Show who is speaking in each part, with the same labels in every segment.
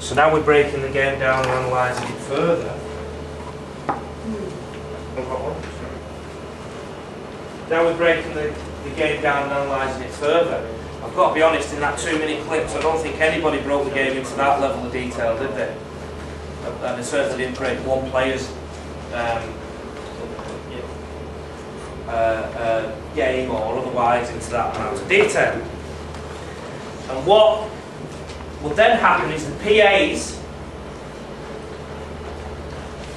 Speaker 1: So now we're breaking the game down and analysing it further. Now we're breaking the game down and analysing it further. I've got to be honest, in that 2-minute clip, I don't think anybody broke the game into that level of detail, did they? And they certainly didn't break one player's game or otherwise into that amount of detail. And what will then happen is the PAs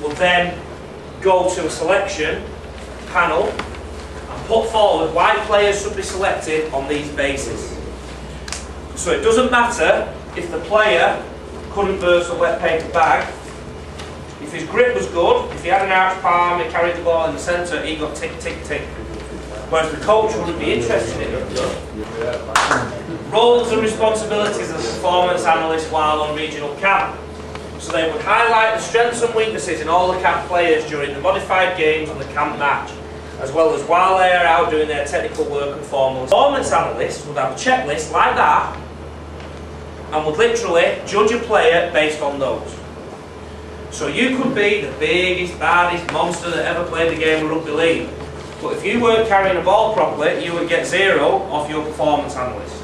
Speaker 1: will then go to a selection panel and put forward why players should be selected on these bases. So it doesn't matter if the player couldn't burst a wet paper bag, if his grip was good, if he had an arched palm, he carried the ball in the centre, he got tick, tick, tick. Whereas the coach wouldn't be interested in it. Roles and responsibilities as a performance analyst while on regional camp. So they would highlight the strengths and weaknesses in all the camp players during the modified games and the camp match, as well as while they are out doing their technical work and formal. Performance analysts would have a checklist like that and would literally judge a player based on those. So you could be the biggest, baddest monster that ever played the game of rugby league, but if you weren't carrying a ball properly, you would get 0 off your performance analyst.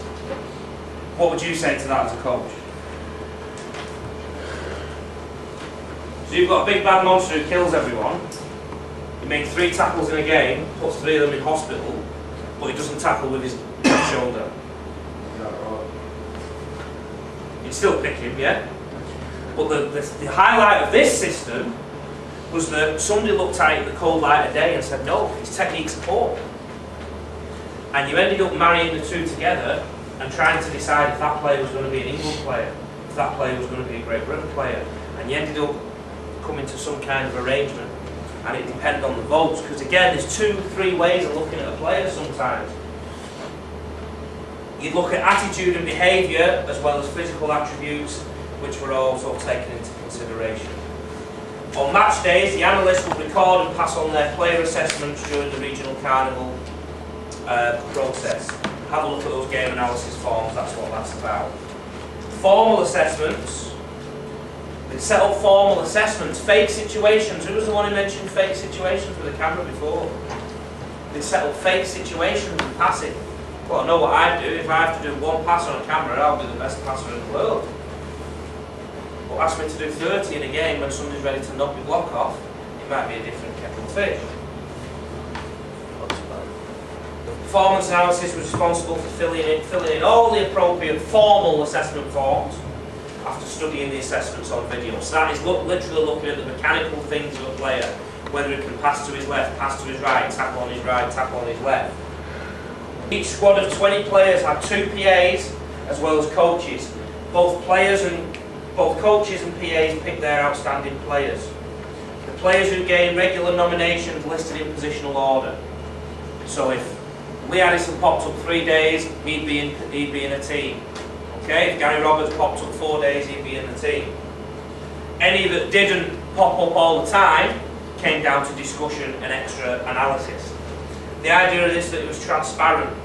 Speaker 1: What would you say to that as a coach? So you've got a big bad monster who kills everyone, he makes 3 tackles in a game, puts 3 of them in hospital, but he doesn't tackle with his left shoulder. You'd still pick him, yeah? But the highlight of this system was that somebody looked at it in the cold light of day and said, no, his technique's poor. And you ended up marrying the two together and trying to decide if that player was going to be an England player, if that player was going to be a Great Britain player. And you ended up coming to some kind of arrangement. And it depended on the votes, because again, there's 2-3 ways of looking at a player sometimes. You look at attitude and behaviour, as well as physical attributes, which were also taken into consideration. On match days, the analysts will record and pass on their player assessments during the regional carnival process. Have a look at those game analysis forms, that's what that's about. Formal assessments. They set up formal assessments. Fake situations. Who was the one who mentioned fake situations with a camera before? They set up fake situations and pass it. Well, I know what I'd do. If I have to do 1 pass on a camera, I'll be the best passer in the world. But ask me to do 30 in a game when somebody's ready to knock the block off, it might be a different kettle of fish. The performance analysis was responsible for filling in all the appropriate formal assessment forms after studying the assessments on video. So that is literally looking at the mechanical things of a player, whether he can pass to his left, pass to his right, tackle on his right, tackle on his left. Each squad of 20 players had 2 PAs as well as coaches. Both coaches and PAs picked their outstanding players. The players who gained regular nominations listed in positional order. So if Lee Addison popped up 3 days, he'd be in a team. Okay, if Gary Roberts popped up 4 days, he'd be in the team. Any that didn't pop up all the time came down to discussion and extra analysis. The idea of this that it was transparent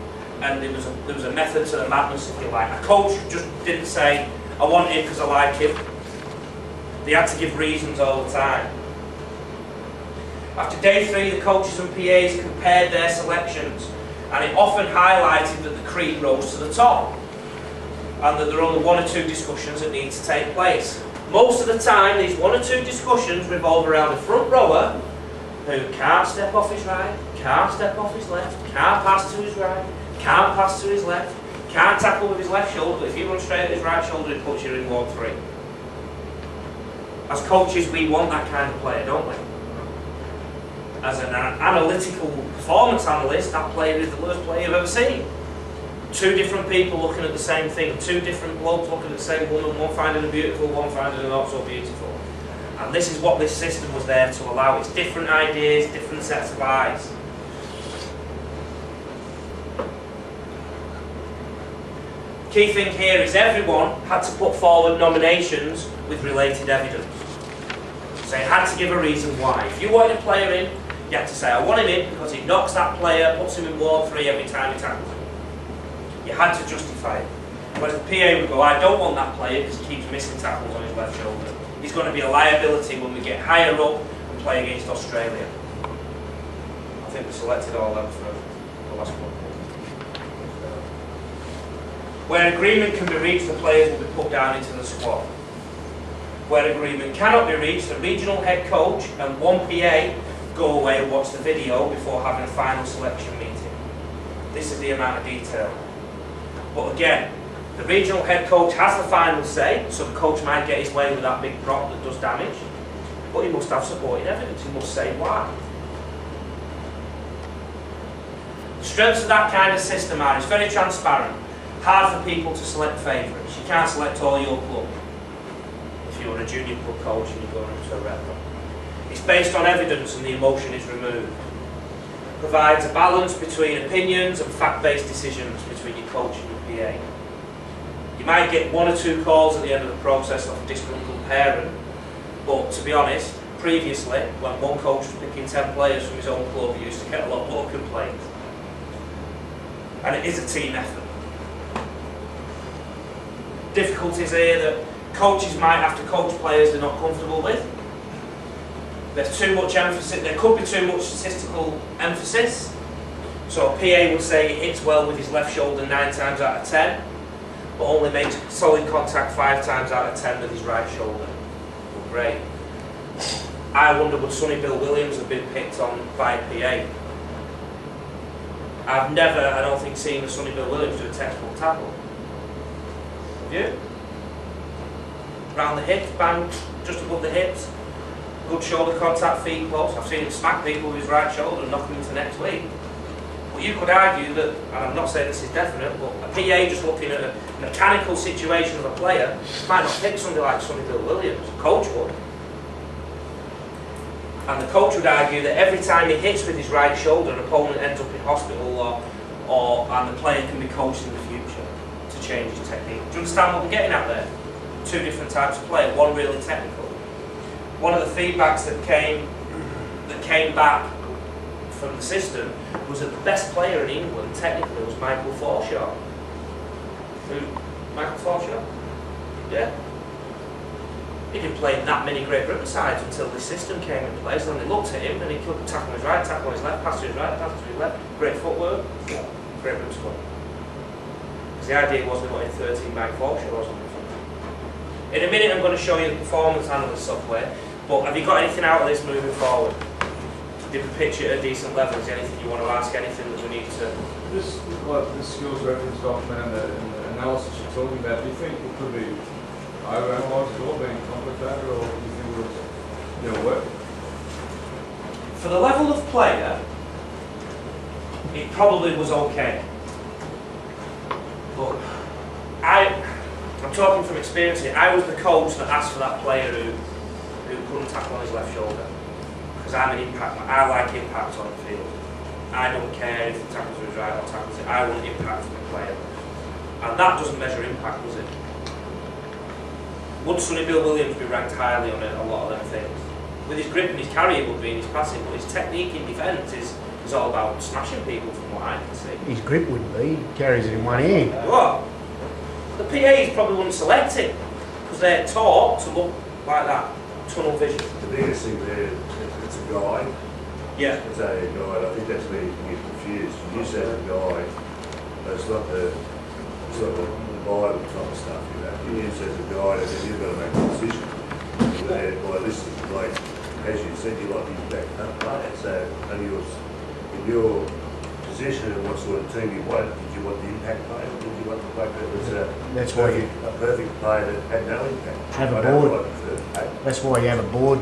Speaker 1: and there was a method to the madness, if you like. A coach just didn't say, I want him because I like him. They had to give reasons all the time. After day 3, the coaches and PAs compared their selections, and it often highlighted that the cream rose to the top, and that there are only 1 or 2 discussions that need to take place. Most of the time, these 1 or 2 discussions revolve around a front rower who can't step off his right, can't step off his left, can't pass to his right, can't pass to his left, can't tackle with his left shoulder, but if you run straight at his right shoulder, he puts you in 1-3. As coaches, we want that kind of player, don't we? As an analytical performance analyst, that player is the worst player you've ever seen. 2 different people looking at the same thing, 2 different blokes looking at the same woman, one finding her beautiful, one finding her not so beautiful. And this is what this system was there to allow. It's different ideas, different sets of eyes. Key thing here is everyone had to put forward nominations with related evidence. So you had to give a reason why. If you wanted a player in, you had to say, I want him in because he knocks that player, puts him in 1-3 every time he tackles him. You had to justify it. Whereas the PA would go, I don't want that player because he keeps missing tackles on his left shoulder. He's going to be a liability when we get higher up and play against Australia. I think we selected all them for the last one. Where agreement can be reached, the players will be put down into the squad. Where agreement cannot be reached, the regional head coach and one PA go away and watch the video before having a final selection meeting. This is the amount of detail. But again, the regional head coach has the final say, so the coach might get his way with that big prop that does damage, but he must have supporting evidence, he must say why. The strengths of that kind of system are, it's very transparent, hard for people to select favourites. You can't select all your club if you're a junior club coach and you're going into a rep. It's based on evidence and the emotion is removed. Provides a balance between opinions and fact-based decisions between your coach and your PA. You might get 1 or 2 calls at the end of the process off a disgruntled parent, but to be honest, previously, when one coach was picking 10 players from his own club, he used to get a lot more complaints. And it is a team effort. Difficulties here that coaches might have to coach players they're not comfortable with. There's too much emphasis, there could be too much statistical emphasis. So a PA would say he hits well with his left shoulder 9 times out of 10, but only makes solid contact 5 times out of 10 with his right shoulder. Well, great. I wonder, would Sonny Bill Williams have been picked on by a PA? I've never, I don't think, seen a Sonny Bill Williams do a textbook tackle. Have you? Round the hips, bang, just above the hips. Good shoulder contact, feet close. I've seen him smack people with his right shoulder and knock them into next week. But you could argue that, and I'm not saying this is definite, but a PA just looking at a mechanical situation of a player might not pick somebody like Sonny Bill Williams. Coach would. And the coach would argue that every time he hits with his right shoulder, an opponent ends up in hospital and the player can be coached in the future to change his technique. Do you understand what we're getting at there? 2 different types of player, one really technical. One of the feedbacks that came back from the system was that the best player in England technically was Michael Forshaw. Michael Forshaw? Yeah. He didn't play that many Great Britain sides until this system came in place, and they looked at him and he could tackle on his right, tackle on his left, pass to his right, pass to his left. Great footwork. Great Britain squad. Because the idea was they wanted 13 Mike Forshaw or something. In a minute I'm going to show you the performance analyst software, but have you got anything out of this moving forward? Did we pitch it at a decent level? Is there anything you want to ask, anything that we need to...
Speaker 2: This skills reference document and the analysis you're talking about, do you think it could be overanalyzed at all, being complicated, or do you think it would work?
Speaker 1: For the level of player, it probably was okay. But I'm talking from experience here. I was the coach that asked for that player who couldn't tackle on his left shoulder. Because I'm an impact, I like impact on the field. I don't care if the tackles are right or tackles it, I want impact from the player. And that doesn't measure impact, does it? Would Sonny Bill Williams be ranked highly on a lot of them things? With his grip and his carry it would be in his passing, but his technique in defence is all about smashing people from what I can see.
Speaker 3: His grip wouldn't be, he carries it in one hand.
Speaker 1: What? The PAs probably wouldn't select it, because they're taught to look like that, tunnel vision.
Speaker 4: The biggest thing there, it's a guide.
Speaker 1: Yeah.
Speaker 4: It's a guide. I think that's where you can get confused. You say a guide, but it's not the Bible type of stuff, you know. You use it as a guide and then you've got to make a decision. By listening, like, as you said, you like the impact player. So, in your position and what sort of team you want, did you want the impact player or did you want the player that was a perfect player that had no impact?
Speaker 3: Have a board. That's why you have a board.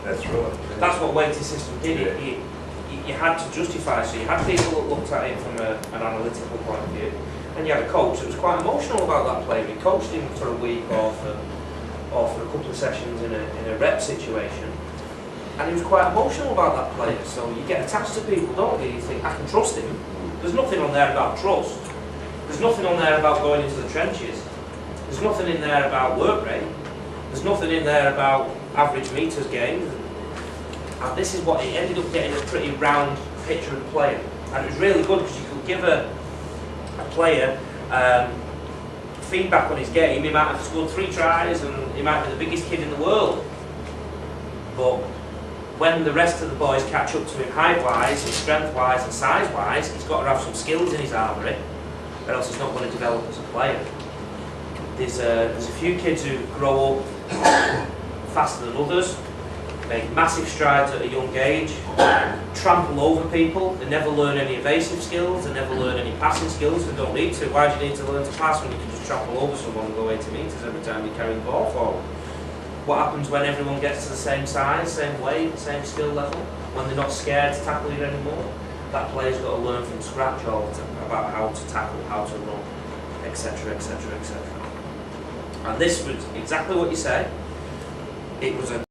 Speaker 4: That's right.
Speaker 1: That's what Wait's system did. Yeah. You had to justify, so you had people that looked at it from an analytical point of view, and you had a coach that was quite emotional about that player. He coached him for a week or for a couple of sessions in a rep situation, and he was quite emotional about that player. So you get attached to people, don't you? You think, I can trust him. There's nothing on there about trust. There's nothing on there about going into the trenches. There's nothing in there about work rate. There's nothing in there about average meters gained. And this is what it ended up getting, a pretty round picture of the player. And it was really good because you could give a player feedback on his game, he might have scored 3 tries and he might be the biggest kid in the world. But when the rest of the boys catch up to him height-wise and strength-wise and size-wise, he's got to have some skills in his armoury, or else he's not going to develop as a player. There's a few kids who grow up faster than others, make massive strides at a young age, trample over people, they never learn any evasive skills, they never learn any passing skills, they don't need to. Why do you need to learn to pass when you can just trample over someone and go 80 metres every time you carry the ball forward? What happens when everyone gets to the same size, same weight, same skill level? When they're not scared to tackle you anymore? That player's got to learn from scratch all the time about how to tackle, how to run, etc, etc, etc. And this was exactly what you say. It was a